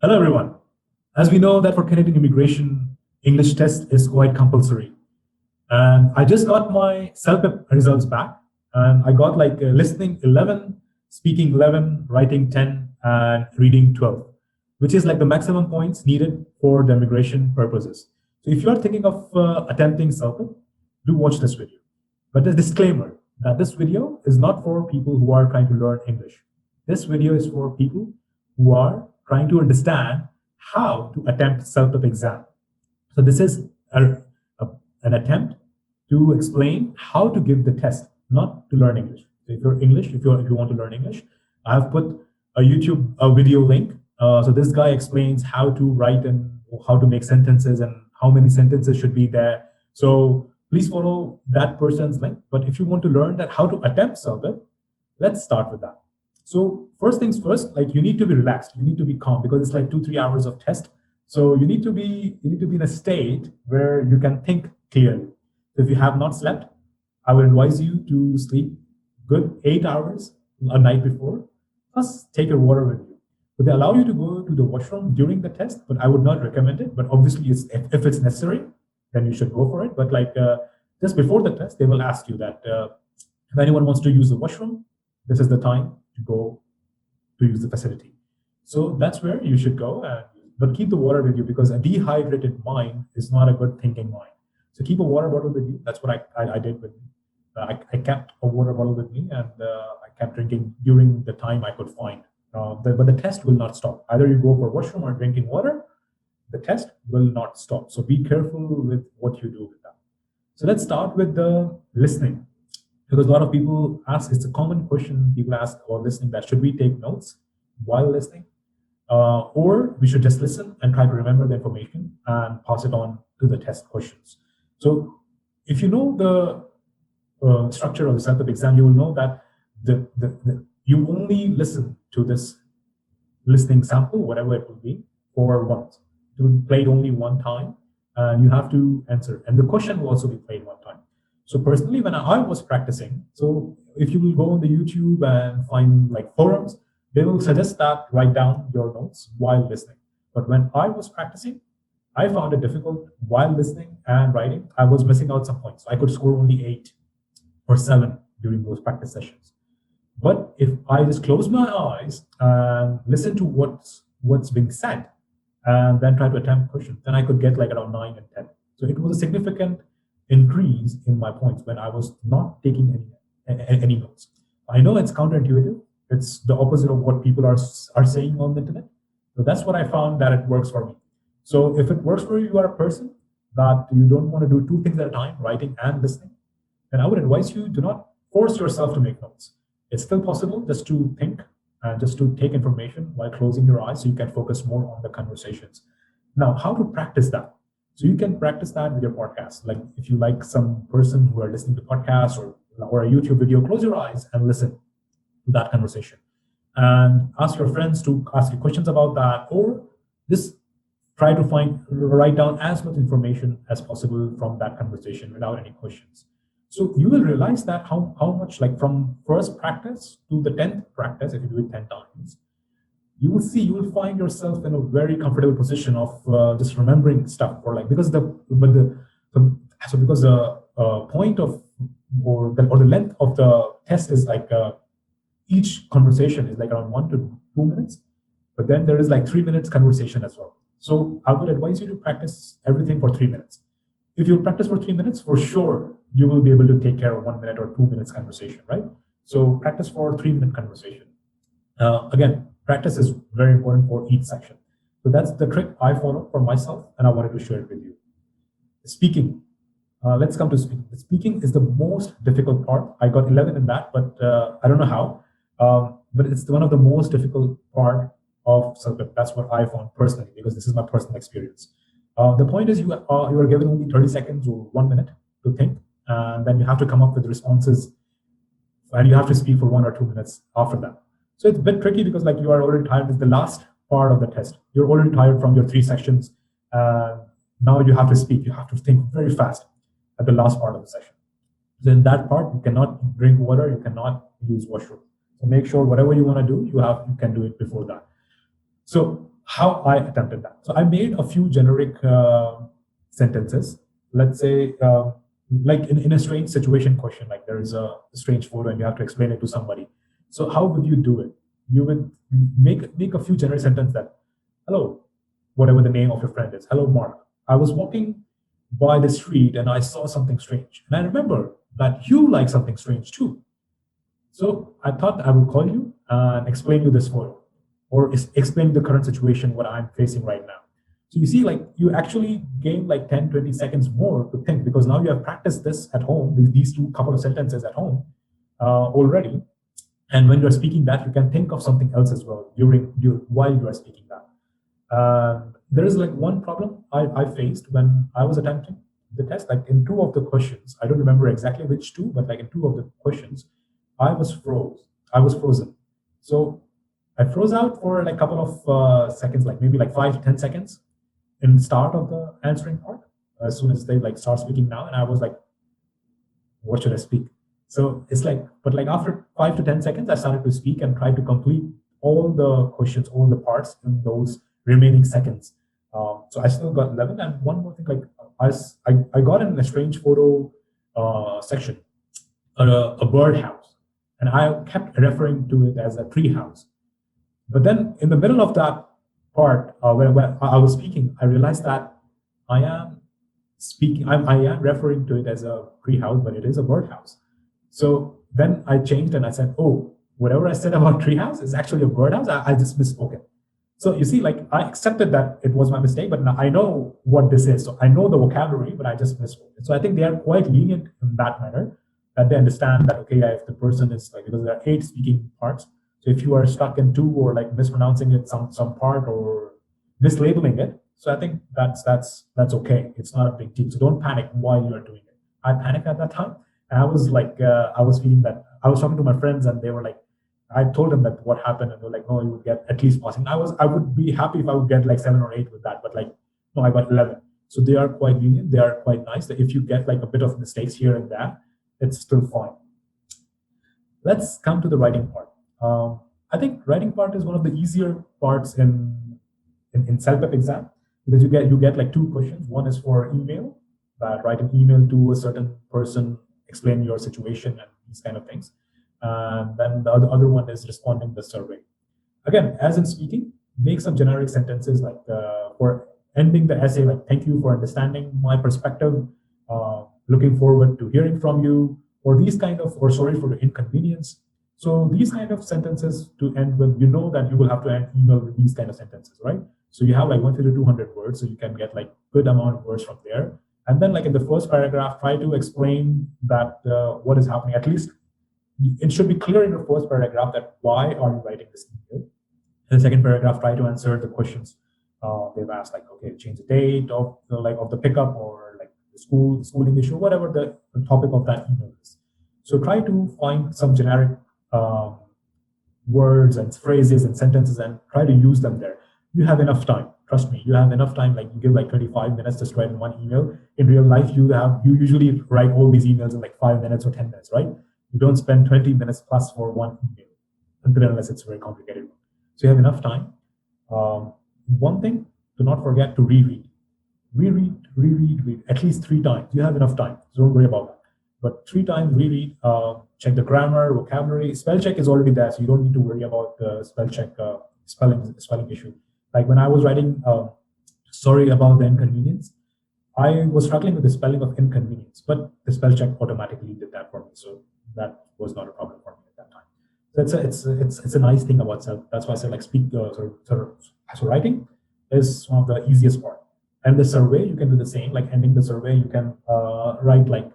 Hello, everyone. As we know that for Canadian immigration, English test is quite compulsory. And I just got my Celpip results back, and I got like listening 11, speaking 11, writing 10, and reading 12, which is like the maximum points needed for the immigration purposes. So if you are thinking of attempting Celpip, do watch this video. But the disclaimer that this video is not for people who are trying to learn English. This video is for people who are trying to understand how to attempt Celpip exam. So this is an attempt to explain how to give the test, not to learn English. So if you're English, if you want to learn English, I have put a YouTube video link. So this guy explains how to write and how to make sentences and how many sentences should be there. So please follow that person's link. But if you want to learn that how to attempt Celpip, let's start with that. So first things first, like you need to be relaxed, you need to be calm because it's like 2-3 hours of test. So you need to be in a state where you can think clearly. If you have not slept, I would advise you to sleep good 8 hours a night before, plus take your water with you. But they allow you to go to the washroom during the test, but I would not recommend it. But obviously, if it's necessary, then you should go for it. But like just before the test, they will ask you that if anyone wants to use the washroom, this is the time to go to use the facility. So that's where you should go, but keep the water with you because a dehydrated mind is not a good thinking mind. So keep a water bottle with you. That's what I did with me. I kept a water bottle with me and I kept drinking during the time I could find. But the test will not stop. Either you go for washroom or drinking water, the test will not stop. So be careful with what you do with that. So let's start with the listening. Because a lot of people ask, it's a common question people ask about listening, that should we take notes while listening? Or we should just listen and try to remember the information and pass it on to the test questions. So if you know the structure of the Celpip exam, you will know that you only listen to this listening sample, whatever it will be, for once. It will be played only one time and you have to answer. And the question will also be played one time. So personally, when I was practicing, so if you will go on the YouTube and find like forums, they will suggest that write down your notes while listening. But when I was practicing, I found it difficult while listening and writing. I was missing out some points. So I could score only 8 or 7 during those practice sessions. But if I just close my eyes and listen to what's being said and then try to attempt questions, then I could get like around 9 and 10. So it was a significant increase in my points when I was not taking any notes. I know it's counterintuitive. It's the opposite of what people are saying on the internet. So that's what I found that it works for me. So if it works for you, you are a person that you don't want to do 2 things at a time, writing and listening, then I would advise you do not force yourself to make notes. It's still possible just to think and just to take information while closing your eyes so you can focus more on the conversations. Now, how to practice that? So you can practice that with your podcast. Like if you like some person who are listening to podcasts or a YouTube video, close your eyes and listen to that conversation. And ask your friends to ask you questions about that, or just try to write down as much information as possible from that conversation without any questions. So you will realize that how much, like from first practice to the 10th practice, if you do it 10 times, you will find yourself in a very comfortable position of just remembering stuff, or like because the point of or the length of the test is like each conversation is like around 1 to 2 minutes, but then there is like 3 minutes conversation as well. So I would advise you to practice everything for 3 minutes. If you practice for 3 minutes, for sure you will be able to take care of 1 minute or 2 minutes conversation, right? So practice for 3-minute conversation. Again, practice is very important for each section. So that's the trick I follow for myself, and I wanted to share it with you. Speaking. Let's come to speaking. Speaking is the most difficult part. I got 11 in that, but I don't know how. But it's one of the most difficult part of Celpip. That's what I found personally, because this is my personal experience. The point is you are given only 30 seconds or 1 minute to think, and then you have to come up with responses, and you have to speak for 1 or 2 minutes after that. So it's a bit tricky because like you are already tired. It's the last part of the test. You're already tired from your 3 sections. Now you have to speak. You have to think very fast at the last part of the session. So in that part, you cannot drink water. You cannot use washroom. So make sure whatever you want to do, you can do it before that. So how I attempted that. So I made a few generic sentences. Let's say, like in a strange situation question, like there is a strange photo and you have to explain it to somebody. So how would you do it? You would make a few generic sentences that, hello, whatever the name of your friend is. Hello, Mark. I was walking by the street and I saw something strange. And I remember that you like something strange too. So I thought I will call you and explain you this photo or explain the current situation, what I'm facing right now. So you see, like you actually gain like 10, 20 seconds more to think because now you have practiced this at home, these two couple of sentences at home already. And when you're speaking that, you can think of something else as well while you are speaking that. There is like one problem I faced when I was attempting the test. Like in two of the questions, I don't remember exactly which two, but like in two of the questions, I was froze. I was frozen. So I froze out for like a couple of seconds, like maybe like 5 to 10 seconds in the start of the answering part. As soon as they like start speaking now, and I was like, what should I speak? So it's like, but like after 5 to 10 seconds, I started to speak and try to complete all the questions, all the parts in those remaining seconds. So I still got 11. And one more thing, like I got in a strange photo section, a bird house, and I kept referring to it as a tree house. But then in the middle of that part, when I was speaking, I realized that I am I am referring to it as a tree house, but it is a bird house. So then I changed and I said, oh, whatever I said about treehouse is actually a birdhouse. I just misspoke it. So you see, like I accepted that it was my mistake, but now I know what this is. So I know the vocabulary, but I just misspoke it. So I think they are quite lenient in that manner, that they understand that, okay, if the person is like, because there are 8 speaking parts. So if you are stuck in 2 or like mispronouncing it, some part or mislabeling it. So I think that's okay. It's not a big deal. So don't panic while you're doing it. I panicked at that time. And I was like, I was feeling that I was talking to my friends and they were like, I told them that what happened and they're like, no, you would get at least passing. I would be happy if I would get like 7 or 8 with that, but like, no, I got 11. So they are quite lenient. They are quite nice. That if you get like a bit of mistakes here and there, it's still fine. Let's come to the writing part. I think writing part is one of the easier parts in Celpip exam because you get like 2 questions. One is for email, that write an email to a certain person, explain your situation and these kind of things. And then the other one is responding to the survey. Again, as in speaking, make some generic sentences like for ending the essay, like thank you for understanding my perspective, looking forward to hearing from you, or these kind of, or sorry for the inconvenience. So these kind of sentences to end with, you know that you will have to end email with these kind of sentences, right? So you have like 150 to 200 words, so you can get like good amount of words from there. And then like in the first paragraph, try to explain that what is happening. At least it should be clear in the first paragraph that why are you writing this email. In the second paragraph, try to answer the questions they've asked, like, okay, change the date of the pickup or like the schooling issue, whatever the topic of that email is. So try to find some generic um, words and phrases and sentences and try to use them there. You have enough time. Trust me, you have enough time. Like you give like 25 minutes to write in one email. In real life, you usually write all these emails in like 5 minutes or 10 minutes, right? You don't spend 20 minutes plus for one email unless it's very complicated. So you have enough time. One thing, do not forget to reread at least 3 times. You have enough time, so don't worry about that. But 3 times reread, check the grammar, vocabulary. Spell check is already there, so you don't need to worry about the spell check spelling issue. Like when I was writing, sorry about the inconvenience, I was struggling with the spelling of inconvenience, but the spell check automatically did that for me. So that was not a problem for me at that time. So it's a nice thing about self. That's why I said like so writing is one of the easiest part. And the survey, you can do the same. Like ending the survey, you can write like,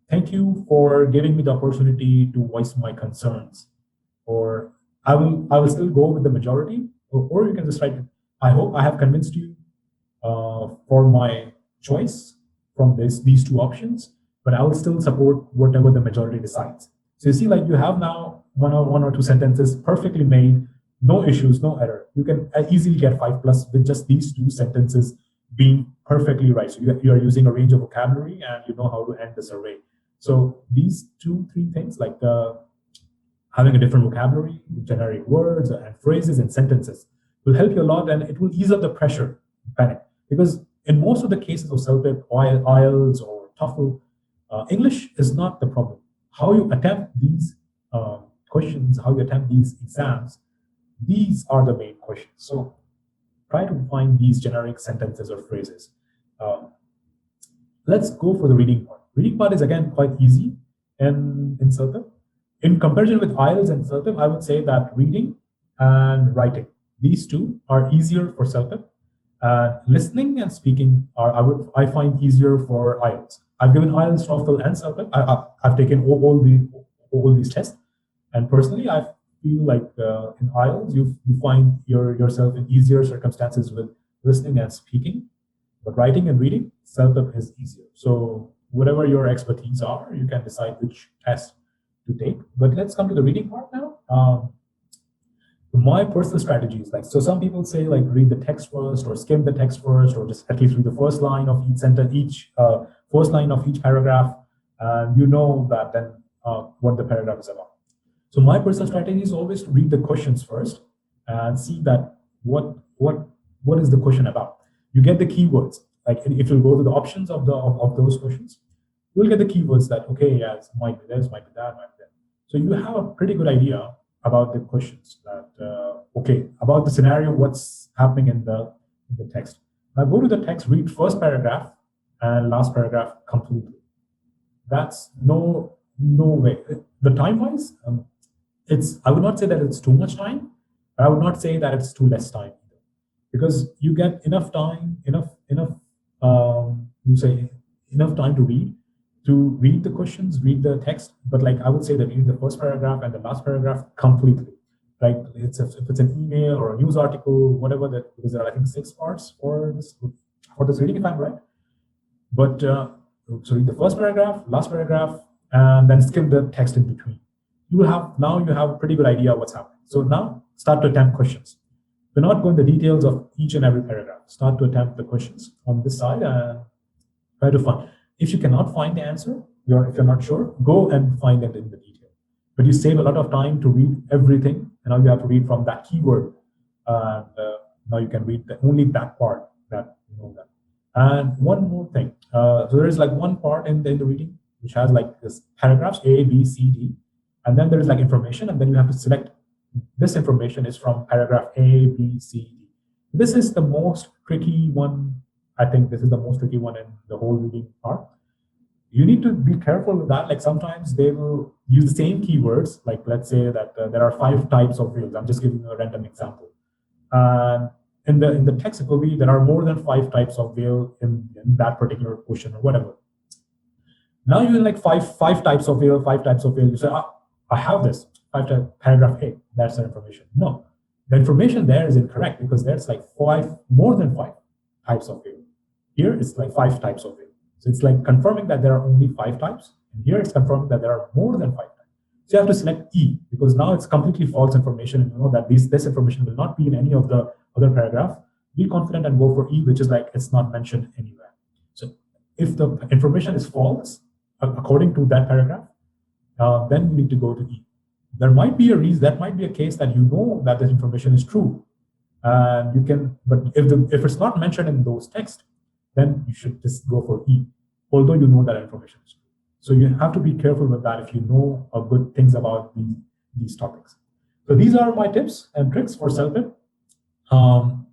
thank you for giving me the opportunity to voice my concerns, or I will still go with the majority, or you can just write, I hope I have convinced you for my choice from these 2 options, but I will still support whatever the majority decides. So you see, like you have now one or 2 sentences perfectly made, no issues, no error. You can easily get 5+ with just these 2 sentences being perfectly right. So you are using a range of vocabulary and you know how to end the survey. So these 2, 3 things, like having a different vocabulary, generic words and phrases and sentences, will help you a lot, and it will ease up the pressure, panic. Because in most of the cases of Celpip, IELTS, or TOEFL, English is not the problem. How you attempt these questions, how you attempt these exams, these are the main questions. So try to find these generic sentences or phrases. Let's go for the reading part. Reading part is again quite easy in Celpip. In comparison with IELTS and Celpip, I would say that reading and writing, these two are easier for Celpip. Listening and speaking I find easier for IELTS. I've given IELTS, TOEFL, and Celpip. I've taken all these tests, and personally, I feel like in IELTS you find yourself in easier circumstances with listening and speaking, but writing and reading, Celpip is easier. So whatever your expertise are, you can decide which test to take. But let's come to the reading part now. My personal strategy is like, so some people say like read the text first, or skim the text first, or just at least read the first line of each sentence, first line of each paragraph, and you know that then what the paragraph is about. So my personal strategy is always to read the questions first and see that what is the question about. You get the keywords. Like if you go to the options of those questions, you'll get the keywords that okay, yes, might be this, might be that, might be that. So you have a pretty good idea about the questions that okay, about the scenario, what's happening in the text. Now go to the text, read first paragraph and last paragraph completely. That's no way. The time wise, I would not say that it's too much time, but I would not say that it's too less time either, because you get enough time, enough time to read the questions, read the text. But like I would say that read the first paragraph and the last paragraph completely. Like if it's an email or a news article, whatever that, because there are I think 6 parts for this reading, if I'm right. But so read the first paragraph, last paragraph, and then skim the text in between. You have a pretty good idea of what's happening. So now start to attempt questions. We're not going the details of each and every paragraph. Start to attempt the questions on this side and try to find. If you cannot find the answer, if you're not sure, go and find it in the detail. But you save a lot of time to read everything, and now you have to read from that keyword. And now you can read only that part that you know that. And one more thing. So there is like one part in the reading which has like this paragraphs A, B, C, D, and then there is like information, and then you have to select this information is from paragraph A, B, C, D. This is the most tricky one. I think this is the most tricky one in the whole reading part. You need to be careful with that. Like sometimes they will use the same keywords. Like let's say that there are 5 types of whales. I'm just giving you a random example. And in the text, it will be there are more than 5 types of whale in that particular question or whatever. Now you're like five types of whale, 5 types of whale. You say, I have this paragraph A. That's the information. No, the information there is incorrect, because there's like more than 5 types of whale. Here it's like 5 types of whale. So it's like confirming that there are only 5 types, and here it's confirming that there are more than 5 types. So you have to select E, because now it's completely false information, and you know that this information will not be in any of the other paragraph. Be confident and go for E, which is like it's not mentioned anywhere. So if the information is false according to that paragraph, then you need to go to E. There might be a reason, that might be a case that you know that this information is true, and you can. But if it's not mentioned in those texts, then you should just go for E, although you know that information is true. So you have to be careful with that if you know good things about these topics. So these are my tips and tricks for Celpip.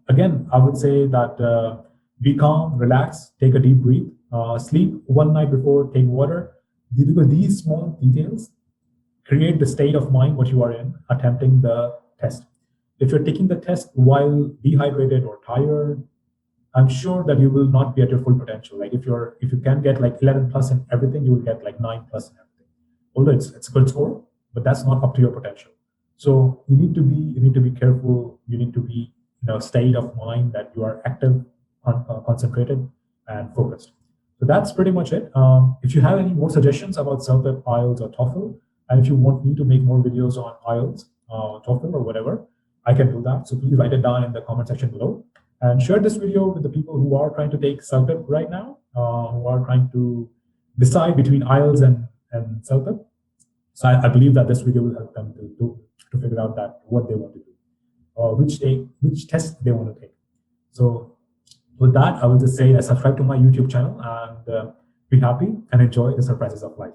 Again, I would say that be calm, relax, take a deep breath, sleep one night before, take water, because these small details create the state of mind what you are in attempting the test. If you're taking the test while dehydrated or tired, I'm sure that you will not be at your full potential. Like if you can get like 11 plus in everything, you will get like 9 plus in everything. Although it's a good score, but that's not up to your potential. So you need to be careful. You need to be in a state of mind that you are active, concentrated, and focused. So that's pretty much it. If you have any more suggestions about Celpip, IELTS, or TOEFL, and if you want me to make more videos on IELTS, TOEFL, or whatever, I can do that. So please write it down in the comment section below. And share this video with the people who are trying to take Celpip right now, who are trying to decide between IELTS and Celpip. So I believe that this video will help them to figure out that what they want to do. or which test they want to take. So with that, I will just say subscribe to my YouTube channel and be happy and enjoy the surprises of life.